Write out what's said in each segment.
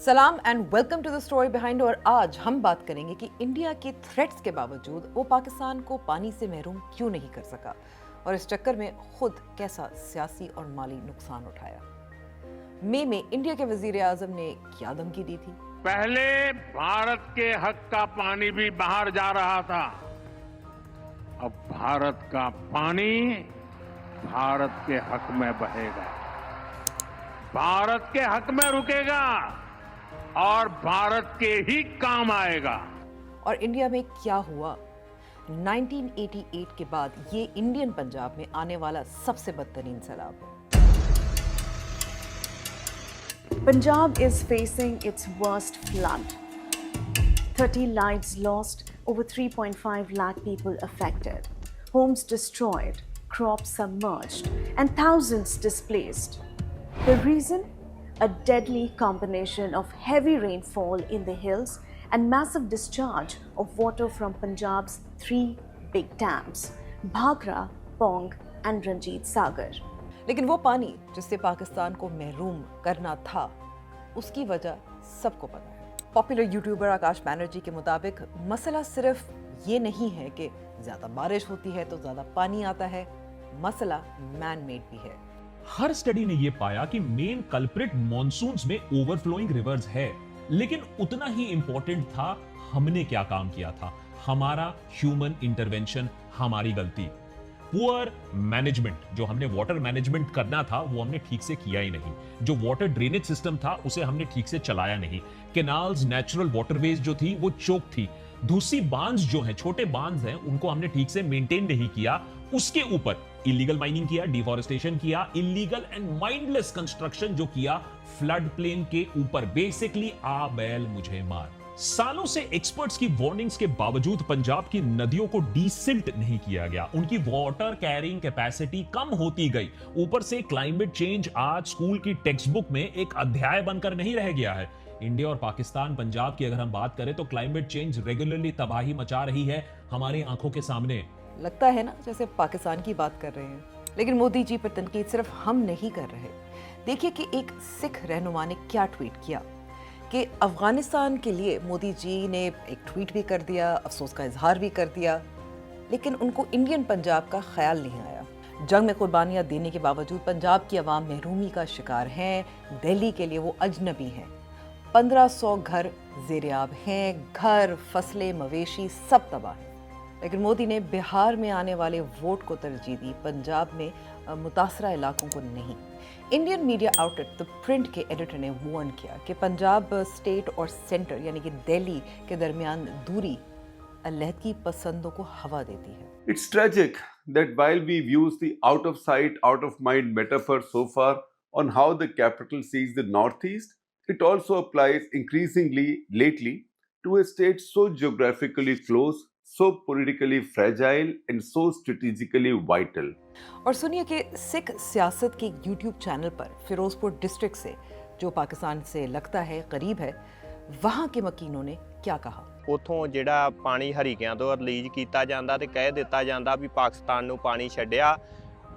सलाम and welcome to the story behind. और आज हम बात करेंगे कि इंडिया के थ्रेट्स के बावजूद वो पाकिस्तान को पानी से महरूम क्यों नहीं कर सका और इस चक्कर में खुद कैसा सियासी और माली नुकसान उठाया। मई में इंडिया के वजीर आजम ने क्या धमकी दी थी? पहले भारत के हक का पानी भी बाहर जा रहा था, अब भारत का पानी भारत के हक में बहेगा, भारत के हक में रुकेगा और भारत के ही काम आएगा। और इंडिया में क्या हुआ? 1988 के बाद ये इंडियन पंजाब में आने वाला सबसे बदतरीन सैलाब है। Punjab is facing its worst flood. 30 lives lost, over 3.5 lakh people affected, homes destroyed, crops submerged, and thousands displaced. The reason? A deadly combination of heavy rainfall in the hills and massive discharge of water from Punjab's three big dams, Bhagra, Pong, and Ranjit Sagar. लेकिन वो पानी जिससे पाकिस्तान को महरूम करना था, उसकी वजह सबको पता है। पॉपुलर यूट्यूबर आकाश बैनर्जी के मुताबिक मसला सिर्फ ये नहीं है कि ज्यादा बारिश होती है तो ज्यादा पानी आता है, मसला मैन मेड भी है। हर स्टडी ने यह पाया कि मेन कल्प्रिट मॉनसून्स में ओवरफ्लोइंग रिवर्स है, लेकिन उतना ही इंपॉर्टेंट था हमने क्या काम किया था, हमारा ह्यूमन इंटरवेंशन, हमारी गलती। पुअर मैनेजमेंट, जो हमने वाटर मैनेजमेंट करना था वो हमने ठीक से किया ही नहीं, जो वाटर ड्रेनेज सिस्टम था उसे हमने ठीक से चलाया नहीं, कैनाल्स, नेचुरल वाटरवेज जो थी वो चोक थी, दूसरी बांध जो है, छोटे बांध हैं, उनको हमने ठीक से मेंटेन नहीं किया, उसके ऊपर इलीगल माइनिंग किया, डिफॉरेस्टेशन किया, इलीगल एंड माइंडलेस कंस्ट्रक्शन जो किया फ्लड प्लेन के ऊपर, बेसिकली आ बैल मुझे मार। सालों से एक्सपर्ट्स की वार्निंग्स के बावजूद पंजाब की नदियों को डीसिल्ट नहीं किया गया, उनकी वाटर कैरिंग कैपेसिटी कम होती गई। ऊपर से क्लाइमेट चेंज आज स्कूल की टेक्स्ट बुक में एक अध्याय बनकर नहीं रह गया है। इंडिया और पाकिस्तान, पंजाब की अगर हम बात करें तो क्लाइमेट चेंज रेगुलरली तबाही मचा रही है हमारी आंखों के सामने। लगता है ना जैसे पाकिस्तान की बात कर रहे हैं, लेकिन मोदी जी पर तनकीद सिर्फ हम नहीं कर रहे। देखिए कि एक सिख रहनुमा ने क्या ट्वीट किया कि अफगानिस्तान के लिए मोदी जी ने एक ट्वीट भी कर दिया, अफसोस का इजहार भी कर दिया, लेकिन उनको इंडियन पंजाब का ख्याल नहीं आया। जंग में कुर्बानियां देने के बावजूद पंजाब की आवाम महरूमी का शिकार हैं, दिल्ली के लिए वो अजनबी हैं। 1500 घर ज़ेर-ए-आब हैं, घर, फसलें, मवेशी सब तबाह हैं। लेकिन मोदी ने बिहार में आने वाले वोट को तरजीह दी, पंजाब में मुतासरा इलाकों को नहीं। Indian media outlet the print के एडिटर ने वार्न किया कि पंजाब स्टेट और सेंटर यानी कि दिल्ली के दरमियान दूरी अलहदगी पसंदों को हवा देती है। It's tragic that while we've used the out of sight, out of mind metaphor so far on how the capital sees the Northeast, it also applies increasingly lately to a state so geographically close, so politically fragile and so strategically vital. और सुनिए कि सिख सियासत के YouTube channel पर Firozpur district से, जो पाकिस्तान से लगता है करीब है, वहाँ के मकीनों ने क्या कहा। ਉਥੋਂ ਜਿਹੜਾ ਪਾਣੀ ਹਰੀਕਿਆਂ ਤੋਂ ਰਿਲੀਜ਼ ਕੀਤਾ ਜਾਂਦਾ ਤੇ ਕਹਿ ਦਿੱਤਾ ਜਾਂਦਾ ਵੀ ਪਾਕਿਸਤਾਨ ਨੂੰ ਪਾਣੀ ਛੱਡਿਆ।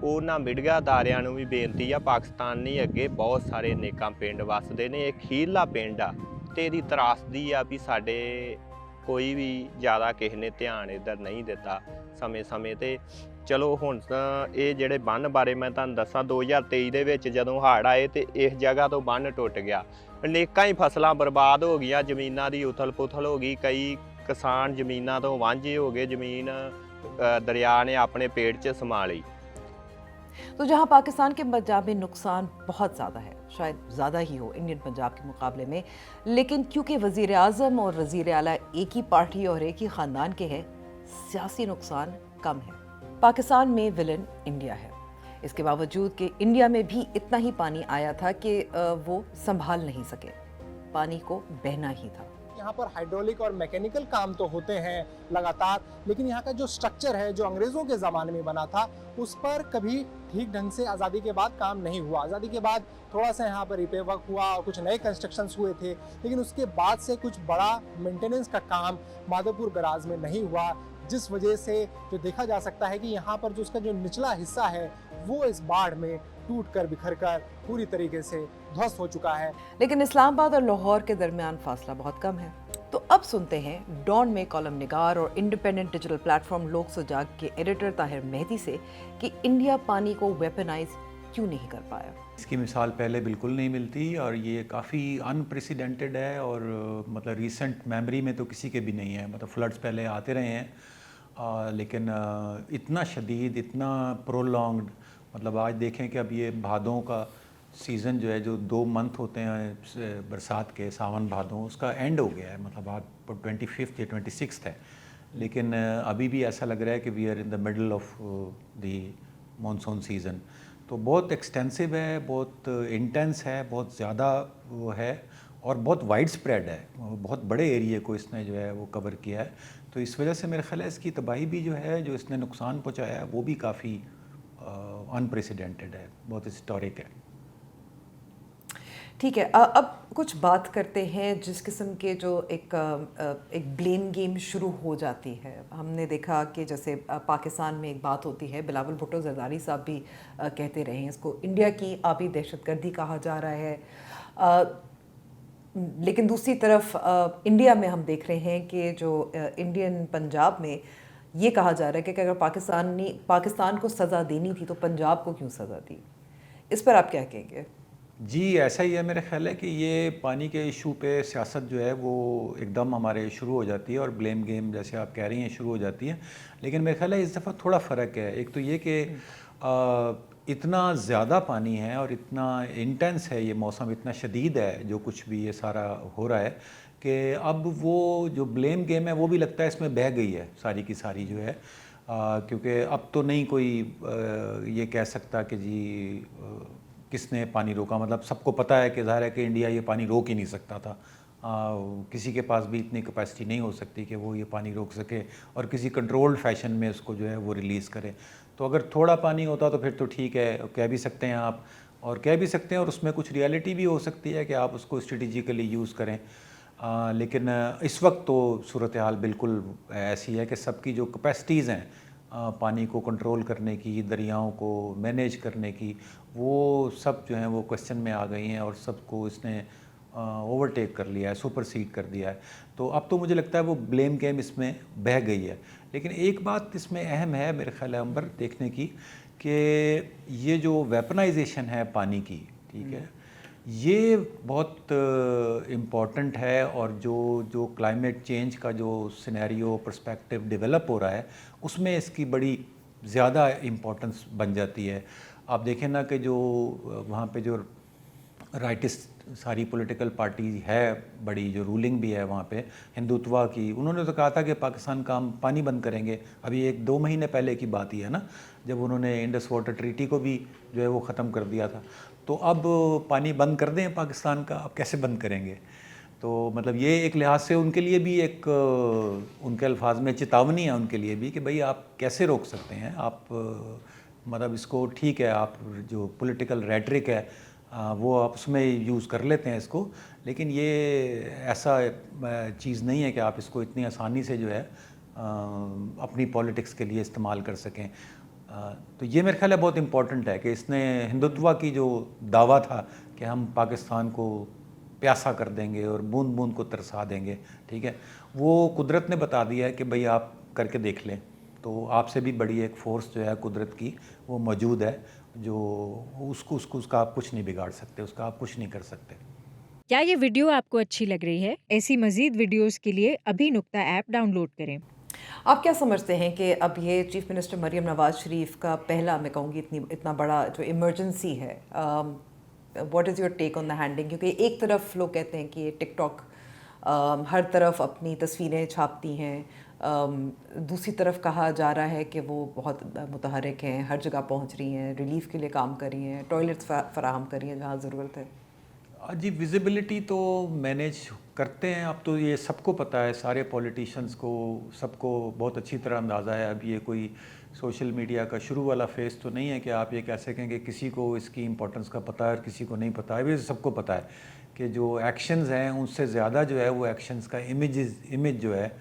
ਉਹਨਾਂ ਮੀਡੀਆ ਅਦਾਰਿਆਂ ਨੂੰ ਵੀ ਬੇਨਤੀ ਆ, ਪਾਕਿਸਤਾਨ ਨਹੀਂ ਅੱਗੇ ਬਹੁਤ ਸਾਰੇ ਨੇਕਾਂ ਪਿੰਡ ਵਸਦੇ ਨੇ, ਇਹ ਖੀਰਲਾ ਪਿੰਡ ਆ ਤੇ ਇਹਦੀ ਤਰਾਸਦੀ ਆ ਵੀ ਸਾਡੇ ਕੋਈ ਵੀ ਜ਼ਿਆਦਾ ਕਿਸੇ ਨੇ ਧਿਆਨ ਇੱਧਰ ਨਹੀਂ ਦਿੱਤਾ ਸਮੇਂ-ਸਮੇਂ ਤੇ। ਚਲੋ ਹੁਣ ਇਹ ਜਿਹੜੇ ਬੰਨ ਬਾਰੇ ਮੈਂ ਤੁਹਾਨੂੰ ਦੱਸਾਂ, 2023 ਦੇ ਵਿੱਚ ਜਦੋਂ ਹੜ੍ਹ ਆਏ ਤੇ ਇਸ ਜਗ੍ਹਾ ਤੋਂ ਬੰਨ ਟੁੱਟ ਗਿਆ, ਅਨੇਕਾਂ ਹੀ ਫਸਲਾਂ ਬਰਬਾਦ ਹੋ ਗਈਆਂ, ਜ਼ਮੀਨਾਂ ਦੀ ਉਥਲ-ਪੁਥਲ ਹੋ ਗਈ, ਕਈ ਕਿਸਾਨ ਜ਼ਮੀਨਾਂ ਤੋਂ ਵਾਂਝੇ ਹੋ ਗਏ, ਜ਼ਮੀਨ ਦਰਿਆ ਨੇ ਆਪਣੇ ਪੇਟ 'ਚ ਸਮਾ ਲਈ। तो जहां पाकिस्तान के पंजाब में नुकसान बहुत ज़्यादा है, शायद ज़्यादा ही हो इंडियन पंजाब के मुकाबले में, लेकिन क्योंकि वज़ीर आज़म और वज़ीर आला एक ही पार्टी और एक ही ख़ानदान के हैं, सियासी नुकसान कम है। पाकिस्तान में विलन इंडिया है, इसके बावजूद कि इंडिया में भी इतना ही पानी आया था कि वो संभाल नहीं सके, पानी को बहना ही था। यहाँ पर हाइड्रोलिक और मैकेनिकल काम तो होते हैं लगातार, लेकिन यहाँ का जो स्ट्रक्चर है जो अंग्रेज़ों के ज़माने में बना था, उस पर कभी ठीक ढंग से आज़ादी के बाद काम नहीं हुआ। आज़ादी के बाद थोड़ा सा यहाँ पर रिपेयर वर्क हुआ और कुछ नए कंस्ट्रक्शंस हुए थे, लेकिन उसके बाद से कुछ बड़ा मेंटेनेंस का काम माधोपुर बराज में नहीं हुआ, जिस वजह से जो देखा जा सकता है कि यहाँ पर जो उसका जो निचला हिस्सा है वो इस बाढ़ में टूट कर बिखर कर पूरी तरीके से ध्वस्त हो चुका है। लेकिन इस्लामाबाद और लाहौर के दरमियान फासला बहुत कम है। तो अब सुनते हैं डॉन में कॉलम निगार और इंडिपेंडेंट डिजिटल प्लेटफॉर्म लोक सुजाग के एडिटर ताहिर मेहदी से कि इंडिया पानी को वेपनाइज क्यों नहीं कर पाया। इसकी मिसाल पहले बिल्कुल नहीं मिलती और ये काफ़ी अनप्रेसिडेंटेड है और मतलब रीसेंट मेमोरी में तो किसी के भी नहीं है। मतलब फ्लड्स पहले आते रहे हैं लेकिन इतना शदीद, इतना प्रोलॉन्ग्ड, मतलब आज देखें कि अब ये भादों का सीज़न जो है, जो 2 मंथ होते हैं बरसात के, सावन भादों, उसका एंड हो गया है। मतलब आज 25 या 26 है, लेकिन अभी भी ऐसा लग रहा है कि we are in the middle of the monsoon season. तो बहुत एक्सटेंसिव है, बहुत इंटेंस है, बहुत ज़्यादा वो है और बहुत वाइड स्प्रेड है। बहुत बड़े एरिया को इसने जो है वो कवर किया है। तो इस वजह से मेरे ख्याल है इसकी तबाही भी जो है, जो इसने नुकसान पहुँचाया है, वो भी काफ़ी अनप्रेसिडेंटेड है, बहुत हिस्टोरिक है। ठीक है, अब कुछ बात करते हैं जिस किस्म के जो एक ब्लेम गेम शुरू हो जाती है। हमने देखा कि जैसे पाकिस्तान में एक बात होती है, बिलावल भुट्टो जरदारी साहब भी कहते रहे हैं, इसको इंडिया की आबी दहशतगर्दी कहा जा रहा है। लेकिन दूसरी तरफ इंडिया में हम देख रहे हैं कि जो इंडियन पंजाब में ये कहा जा रहा है कि अगर पाकिस्तान को सज़ा देनी थी तो पंजाब को क्यों सज़ा दी। इस पर आप क्या कहेंगे? जी ऐसा ही है, मेरा ख्याल है कि ये पानी के इशू पे सियासत जो है वो एकदम हमारे शुरू हो जाती है और ब्लेम गेम जैसे आप कह रही हैं शुरू हो जाती है। लेकिन मेरा ख्याल है इस दफ़ा थोड़ा फ़र्क है। एक तो ये कि इतना ज़्यादा पानी है और इतना इंटेंस है ये मौसम, इतना शदीद है जो कुछ भी ये सारा हो रहा है कि अब वो जो ब्लेम गेम है वो भी लगता है इसमें बह गई है सारी की सारी जो है। क्योंकि अब तो नहीं कोई ये कह सकता कि जी किसने पानी रोका। मतलब सबको पता है कि ज़ाहिर है कि इंडिया ये पानी रोक ही नहीं सकता था। किसी के पास भी इतनी कैपेसिटी नहीं हो सकती कि वो ये पानी रोक सके और किसी कंट्रोल्ड फैशन में उसको जो है वो रिलीज़ करे। तो अगर थोड़ा पानी होता तो फिर तो ठीक है, कह भी सकते हैं आप, और कह भी सकते हैं और उसमें कुछ रियलिटी भी हो सकती है कि आप उसको स्ट्रेटिजिकली यूज़ करें। लेकिन इस वक्त तो सूरत हाल बिल्कुल ऐसी है कि सबकी जो कैपेसिटीज़ हैं पानी को कंट्रोल करने की, दरियाओं को मैनेज करने की, वो सब जो हैं वो क्वेश्चन में आ गई हैं और सबको इसने ओवरटेक कर लिया है, सुपरसीड कर दिया है। तो अब तो मुझे लगता है वो ब्लेम गेम इसमें बह गई है। लेकिन एक बात इसमें अहम है मेरे ख्याल है अंबर देखने की कि ये जो वेपनाइजेशन है पानी की, ठीक है, ये बहुत इम्पॉर्टेंट है। और जो क्लाइमेट चेंज का जो सिनेरियो पर्सपेक्टिव डेवलप हो रहा है उसमें इसकी बड़ी ज़्यादा इम्पोर्टेंस बन जाती है। आप देखें ना कि जो वहाँ पे जो राइटिस्ट सारी पॉलिटिकल पार्टी है बड़ी, जो रूलिंग भी है वहाँ पे हिंदुत्वा की, उन्होंने तो कहा था कि पाकिस्तान का हम पानी बंद करेंगे। अभी 1-2 महीने पहले की बात ही है ना, जब उन्होंने इंडस वाटर ट्रीटी को भी जो है वो ख़त्म कर दिया था। तो अब पानी बंद कर दें पाकिस्तान का, अब कैसे बंद करेंगे? तो मतलब ये एक लिहाज से उनके लिए भी एक उनके अल्फाज में चेतावनी है उनके लिए भी कि भाई आप कैसे रोक सकते हैं आप। मतलब इसको ठीक है, आप जो पॉलिटिकल रेटरिक है वो आप उसमें यूज़ कर लेते हैं इसको, लेकिन ये ऐसा चीज़ नहीं है कि आप इसको इतनी आसानी से जो है अपनी पॉलिटिक्स के लिए इस्तेमाल कर सकें। तो ये मेरे ख्याल है बहुत इम्पॉर्टेंट है कि इसने हिंदुत्व की जो दावा था कि हम पाकिस्तान को प्यासा कर देंगे और बूंद बूंद को तरसा देंगे, ठीक है, वो कुदरत ने बता दिया है कि भाई आप करके देख लें। तो आपसे भी बड़ी एक फोर्स जो है कुदरत की वो मौजूद है, जो उसका आप कुछ नहीं बिगाड़ सकते, उसका आप कुछ नहीं कर सकते। क्या ये वीडियो आपको अच्छी लग रही है? ऐसी मजीद वीडियोस के लिए अभी नुक्ता ऐप डाउनलोड करें। आप क्या समझते हैं कि अब ये चीफ मिनिस्टर मरियम नवाज शरीफ का पहला, मैं कहूँगी इतना बड़ा जो इमरजेंसी है, what is your take on the handling? क्योंकि एक तरफ लोग कहते हैं कि टिकटॉक हर तरफ अपनी तस्वीरें छापती हैं, दूसरी तरफ कहा जा रहा है कि वो बहुत मुतहरिक हैं, हर जगह पहुंच रही हैं, रिलीफ के लिए काम कर रही हैं, टॉयलेट्स फराहम कर रही हैं जहाँ ज़रूरत है। जी विजिबिलिटी तो मैनेज करते हैं, अब तो ये सबको पता है, सारे पॉलिटिशियंस को, सबको बहुत अच्छी तरह अंदाज़ा है। अब ये कोई सोशल मीडिया का शुरू वाला फेस तो नहीं है कि आप ये कह सकें कि किसी को इसकी इम्पोर्टेंस का पता है और किसी को नहीं पता है। ये सबको पता है कि जो एक्शंस हैं उनसे ज़्यादा जो है वो एक्शंस का इमेज जो है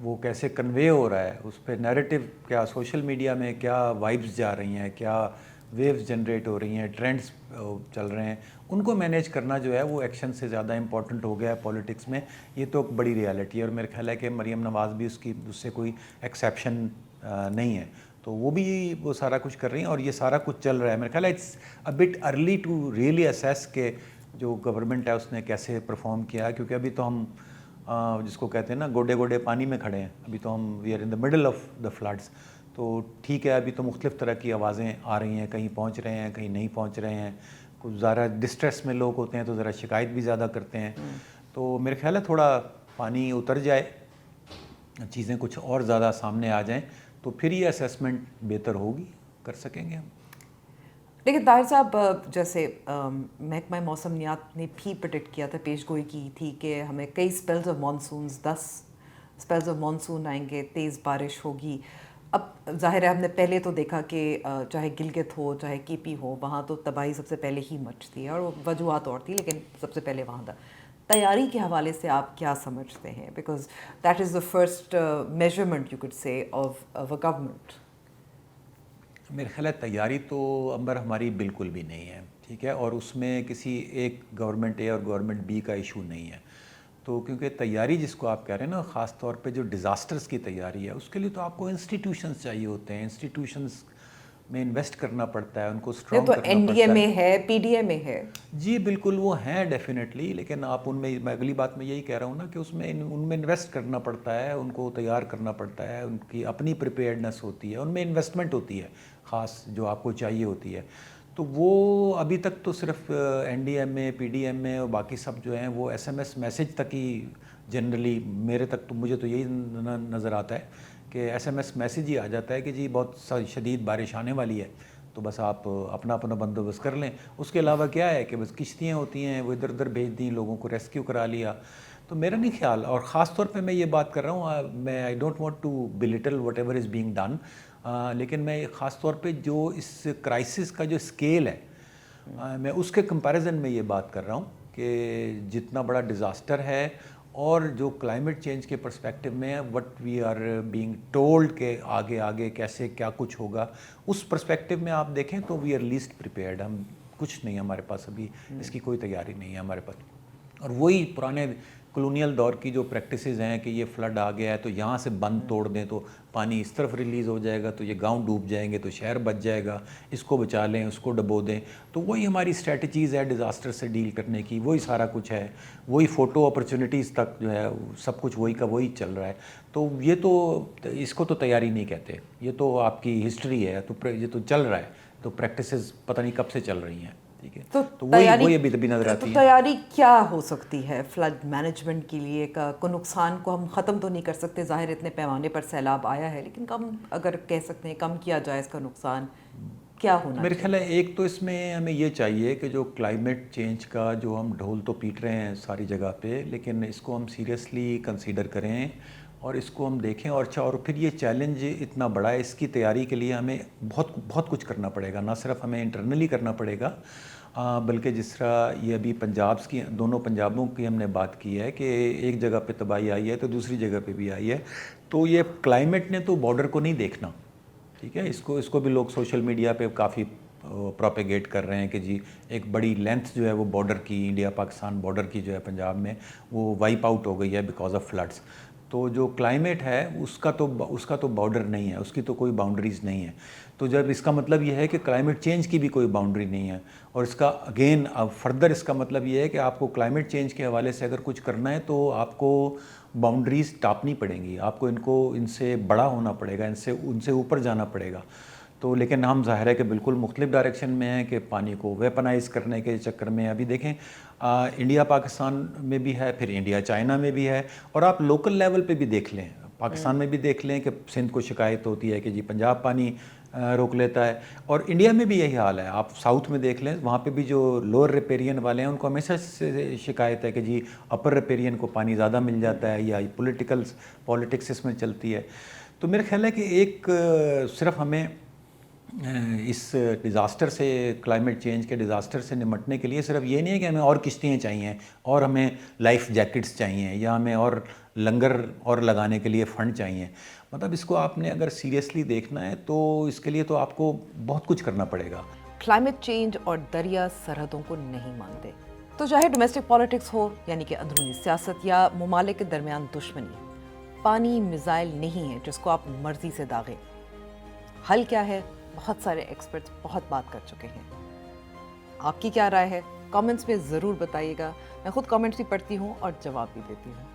वो कैसे कन्वे हो रहा है, उस पर नैरेटिव क्या सोशल मीडिया में क्या वाइब्स जा रही हैं, क्या ویوز جنریٹ ہو رہی ہیں، ٹرینڈز چل رہے ہیں، ان کو مینیج کرنا جو ہے وہ ایکشن سے زیادہ امپورٹنٹ ہو گیا ہے پولیٹکس میں. یہ تو ایک بڑی ریالٹی ہے اور میرا خیال ہے کہ مریم نواز بھی اس سے کوئی ایکسیپشن نہیں ہے. تو وہ بھی وہ سارا کچھ کر رہی ہیں اور یہ سارا کچھ چل رہا ہے. میرا خیال ہے it's a bit early to really assess کہ جو گورنمنٹ ہے اس نے کیسے پرفارم کیا، کیونکہ ابھی تو ہم جس کو کہتے ہیں نا گوڈے گوڈے پانی میں کھڑے ہیں. ابھی تو ہم we are in the middle of the floods. تو ٹھیک ہے، ابھی تو مختلف طرح کی آوازیں آ رہی ہیں، کہیں پہنچ رہے ہیں کہیں نہیں پہنچ رہے ہیں. کچھ ذرا ڈسٹریس میں لوگ ہوتے ہیں تو ذرا شکایت بھی زیادہ کرتے ہیں. تو میرے خیال ہے تھوڑا پانی اتر جائے، چیزیں کچھ اور زیادہ سامنے آ جائیں تو پھر یہ اسیسمنٹ بہتر ہوگی، کر سکیں گے ہم. لیکن طاہر صاحب، جیسے محکمہ موسمیات نے بھی پریڈکٹ کیا تھا، پیش گوئی کی تھی کہ ہمیں کئی spells of monsoons 10 spells of monsoon آئیں گے، تیز بارش ہوگی. اب ظاہر ہے ہم نے پہلے تو دیکھا کہ چاہے گلگت ہو چاہے کے پی ہو، وہاں تو تباہی سب سے پہلے ہی مچتی ہے اور وہ وجوہات اور تھی، لیکن سب سے پہلے وہاں تھا. تیاری کے حوالے سے آپ کیا سمجھتے ہیں؟ Because that is the first measurement you could سے آف اے گورنمنٹ. میرے خیال ہے تیاری تو امبر ہماری بالکل بھی نہیں ہے، ٹھیک ہے، اور اس میں کسی ایک گورنمنٹ اے اور گورنمنٹ بی کا ایشو نہیں ہے. تو کیونکہ تیاری جس کو آپ کہہ رہے ہیں نا، خاص طور پہ جو ڈیزاسٹرز کی تیاری ہے، اس کے لیے تو آپ کو انسٹیٹیوشنز چاہیے ہوتے ہیں. انسٹیٹیوشنز میں انویسٹ کرنا پڑتا ہے، ان کو اسٹرانگ تو کرنا این ڈی اے پڑتا ہے. میں ہے، پی ڈی اے میں ہے. جی بالکل وہ ہیں ڈیفینیٹلی، لیکن آپ ان میں اگلی بات میں یہی کہہ رہا ہوں نا کہ اس میں ان میں انویسٹ کرنا پڑتا ہے، ان کو تیار کرنا پڑتا ہے، ان کی اپنی پریپیئرڈنس ہوتی ہے، ان میں انویسٹمنٹ ہوتی ہے خاص جو آپ کو چاہیے ہوتی ہے. تو وہ ابھی تک تو صرف این ڈی ایم اے، پی ڈی ایم اے اور باقی سب جو ہیں وہ ایس ایم ایس میسج تک ہی جنرلی میرے تک تو مجھے تو یہی نظر آتا ہے کہ ایس ایم ایس میسج ہی آ جاتا ہے کہ جی بہت شدید بارش آنے والی ہے، تو بس آپ اپنا بندوبست کر لیں. اس کے علاوہ کیا ہے کہ بس کشتیاں ہوتی ہیں، وہ ادھر ادھر بھیج دیں، لوگوں کو ریسکیو کرا لیا. تو میرا نہیں خیال، اور خاص طور پہ میں یہ بات کر رہا ہوں، میں I don't want to belittle whatever is being done, لیکن میں خاص طور پہ جو اس کرائسس کا جو اسکیل ہے، میں اس کے کمپیریزن میں یہ بات کر رہا ہوں کہ جتنا بڑا ڈیزاسٹر ہے اور جو کلائمیٹ چینج کے پرسپیکٹو میں what we are being told کہ آگے آگے کیسے کیا کچھ ہوگا، اس پرسپیکٹو میں آپ دیکھیں تو وی آر لیسٹ پریپیئرڈ. ہم کچھ نہیں، ہمارے پاس ابھی اس کی کوئی تیاری نہیں ہے ہمارے پاس. اور وہی پرانے کلونیل دور کی جو پریکٹسز ہیں کہ یہ فلڈ آ گیا ہے تو یہاں سے بند توڑ دیں تو پانی اس طرف ریلیز ہو جائے گا، تو یہ گاؤں ڈوب جائیں گے تو شہر بچ جائے گا، اس کو بچا لیں اس کو ڈبو دیں. تو وہی ہماری اسٹریٹجیز ہے ڈیزاسٹر سے ڈیل کرنے کی، وہی سارا کچھ ہے، وہی فوٹو اپرچونیٹیز تک جو ہے سب کچھ وہی کا وہی چل رہا ہے. تو یہ تو اس کو تو تیاری نہیں کہتے، یہ تو آپ کی ہسٹری ہے، تو یہ تو چل رہا ہے. تو پریکٹسز پتہ نہیں کب سے چل رہی ہیں، ٹھیک ہے. تو وہی ابھی نظر آتی ہے. تیاری کیا ہو سکتی ہے فلڈ مینجمنٹ کے لیے؟ کو نقصان کو ہم ختم تو نہیں کر سکتے، ظاہر اتنے پیمانے پر سیلاب آیا ہے، لیکن کم اگر کہہ سکتے ہیں کم کیا جائے اس کا نقصان کیا ہونا میرے خیال ہے ایک تو اس میں ہمیں یہ چاہیے کہ جو کلائمیٹ چینج کا جو ہم ڈھول تو پیٹ رہے ہیں ساری جگہ پہ، لیکن اس کو ہم سیریسلی کنسیڈر کریں اور اس کو ہم دیکھیں. اور اچھا، اور پھر یہ چیلنج اتنا بڑا ہے، اس کی تیاری کے لیے ہمیں بہت کچھ کرنا پڑے گا. نہ صرف ہمیں انٹرنلی کرنا پڑے گا، بلکہ جس طرح یہ ابھی دونوں پنجابوں کی ہم نے بات کی ہے کہ ایک جگہ پہ تباہی آئی ہے تو دوسری جگہ پہ بھی آئی ہے. تو یہ کلائمیٹ نے تو بارڈر کو نہیں دیکھنا، ٹھیک ہے. اس کو بھی لوگ سوشل میڈیا پہ کافی پروپیگیٹ کر رہے ہیں کہ جی ایک بڑی لینتھ جو ہے وہ بارڈر کی، انڈیا پاکستان بارڈر کی جو ہے پنجاب میں، وہ وائپ آؤٹ ہو گئی ہے بیکاز آف فلڈس. تو جو کلائمیٹ ہے اس کا تو بارڈر نہیں ہے، اس کی تو کوئی باؤنڈریز نہیں ہے. تو جب اس کا مطلب یہ ہے کہ کلائمیٹ چینج کی بھی کوئی باؤنڈری نہیں ہے، اور اس کا اگین فردر اس کا مطلب یہ ہے کہ آپ کو کلائمیٹ چینج کے حوالے سے اگر کچھ کرنا ہے تو آپ کو باؤنڈریز ٹاپنی پڑیں گی، آپ کو ان سے بڑا ہونا پڑے گا، ان سے اوپر جانا پڑے گا. تو لیکن ہم ظاہر ہے کہ بالکل مختلف ڈائریکشن میں ہیں کہ پانی کو ویپنائز کرنے کے چکر میں ابھی دیکھیں انڈیا پاکستان میں بھی ہے، پھر انڈیا چائنا میں بھی ہے، اور آپ لوکل لیول پہ بھی دیکھ لیں، پاکستان میں بھی دیکھ لیں کہ سندھ کو شکایت ہوتی ہے کہ جی پنجاب پانی روک لیتا ہے، اور انڈیا میں بھی یہی حال ہے. آپ ساؤتھ میں دیکھ لیں، وہاں پہ بھی جو لوور ریپیرین والے ہیں ان کو ہمیشہ سے شکایت ہے کہ جی اپر ریپیرین کو پانی زیادہ مل جاتا ہے، یا پولیٹکس اس میں چلتی ہے. تو میرے خیال ہے کہ ایک صرف ہمیں اس ڈیزاسٹر سے، کلائمیٹ چینج کے ڈیزاسٹر سے نمٹنے کے لیے صرف یہ نہیں ہے کہ ہمیں اور کشتیاں چاہیے اور ہمیں لائف جیکٹس چاہیے یا ہمیں اور لنگر اور لگانے کے لیے فنڈ چاہیے. مطلب اس کو آپ نے اگر سیریسلی دیکھنا ہے تو اس کے لیے تو آپ کو بہت کچھ کرنا پڑے گا. क्लाइमेट चेंज और दरिया सरहदों को नहीं मानते। तो चाहे डोमेस्टिक पॉलिटिक्स हो यानी कि अंदरूनी सियासत या ममालिक के दरमियान दुश्मनी, पानी मिसाइल नहीं है जिसको आप मर्जी से दागें। हल क्या है? बहुत सारे एक्सपर्ट्स बहुत बात कर चुके हैं। आपकी क्या राय है? कमेंट्स में ज़रूर बताइएगा। मैं खुद कमेंट्स भी पढ़ती हूँ और जवाब भी देती हूँ।